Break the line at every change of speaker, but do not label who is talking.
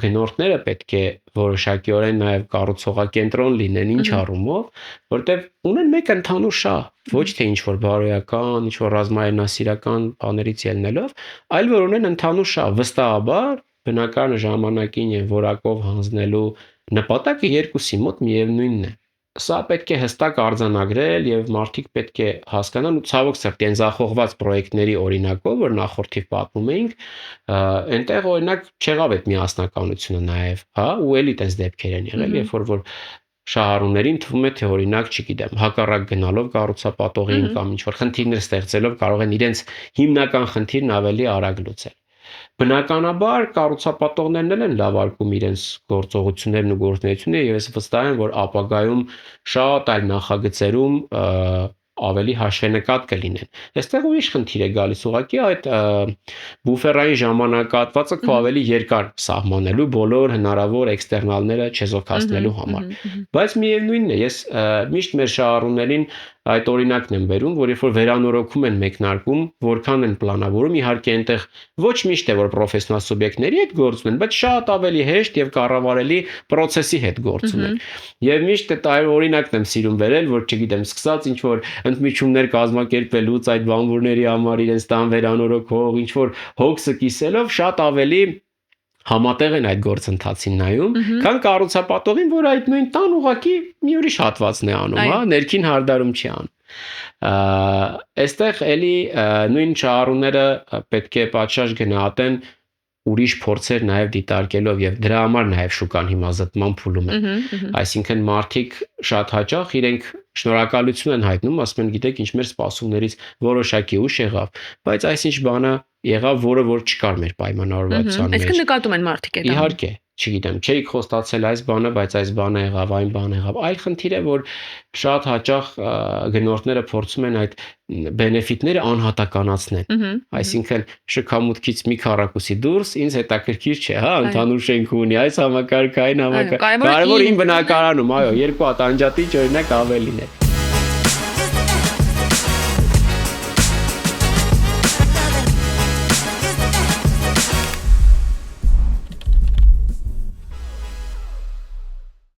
գնորդները պետք է որոշակիորեն նաև կառուցողակենտրոն լինեն ինչ առումով, որտեղ ունեն մեկ ընդհանուր շահ, ոչ թե ինչ որ բարոյական, ինչ որ ռազմայնասիրական բաներից ելնելով, այլ որ ունեն ընդհանուր շահ, վստահաբար բնակարանը ժամանակին եւ որակով հանձնելու նպատակը երկուսի մոտ միևնույնն է։ Սա պետք է հստակ արձանագրել եւ մարդիկ պետք է հասկանան ու ցավոք սրտի այն զախողված պրոյեկտների օրինակով, որ նախորդիվ պատմում էինք, այնտեղ օրինակ չեղավ այդ միասնականությունը նաեւ, հա, ու էլի տես դեպքեր են եղել, երբ որ շահառուներին թվում է թե օրինակ, չգիտեմ, հակառակ գնալով կառուցապատողին կամ ինչ որ խնդիրներ ստեղծելով կարող են իրենց հիմնական խնդիրն ավելի արագ լուծել։ Բնականաբար կառուցապատողներն էլ են լավարկում իրենց գործողություններն ու գործունեությունը եւ ես վստահ եմ, որ ապագայում շատ այլ նախագծերում ավելի հաշվենկատ կլինեն։ Այստեղ ուրիշ խնդիր է գալիս, ուղղակի այդ բուֆերային ժամանակահատվածը քո ավելի երկար սահմանելու բոլոր հնարավոր էքստերնալները չեզոքացնելու համար։ Բայց միևնույնն է, ես միշտ մեր շահառուներին այդ օրինակն եմ բերում, որ երբ որ վերանորոգում են մեկնարկում, որքան են պլանավորում, իհարկե այնտեղ ոչ միշտ է որ պրոֆեսիոնալ սուբյեկտների հետ գործ ունեն, բայց շատ ավելի հեշտ եւ կառավարելի process-ի հետ գործ ունեն։ Եվ միշտ այդ օրինակն եմ սիրում վերել, որ չգիտեմ, սկսած ինչ որ ընդմիջումներ կազմակերպելուց այդ բանվորների համար իրենց տան վերանորոգող, ինչ որ հոգսը կիսելով շատ ավելի համատեղ են այդ գործընթացին նայում, քան կառուցապատողին, որ այդ նույն տան ուղակի մի ուրիշ հատվածն է անում, հա, ներքին հարդարում չի անում։ Այստեղ էլի նույն շահառուները պետք է պատշաճ գնահատեն ուրիշ փորձեր նաև դիտարկելով եւ դրա համար նաև շուկան հիմա զտման փուլում է։ Այսինքն մարդիկ շատ հաճախ իրենք շնորհակալություն են հայտնում, ասում են, գիտեք, ինչ մեր սպասումներից որոշակի ուշ եղավ, բայց այսինչ բանը եղավ, որը որ չկար մեր պայմանավորվածության մեջ։
Այսինքն նկատում են մարդիկ այդ։
Իհարկե, չգիտեմ, չէի խոստացել այս բանը, բայց այս բանը եղավ, այն բանը եղավ։ Այլ խնդիր է, որ շատ հաճախ գնորդները փորձում են այդ բենեֆիտները անհատականացնել։ Այսինքն շքամուտքից մի քառակուսի դուրս ինձ հետաքրքիր չէ, հա, ընդհանուր շենք ունի, այս համակարգը, այն համակարգը։ Կարևորը իմ բնակարանում, այո, երկու հատ անջատիչ օրինակ ավելին է։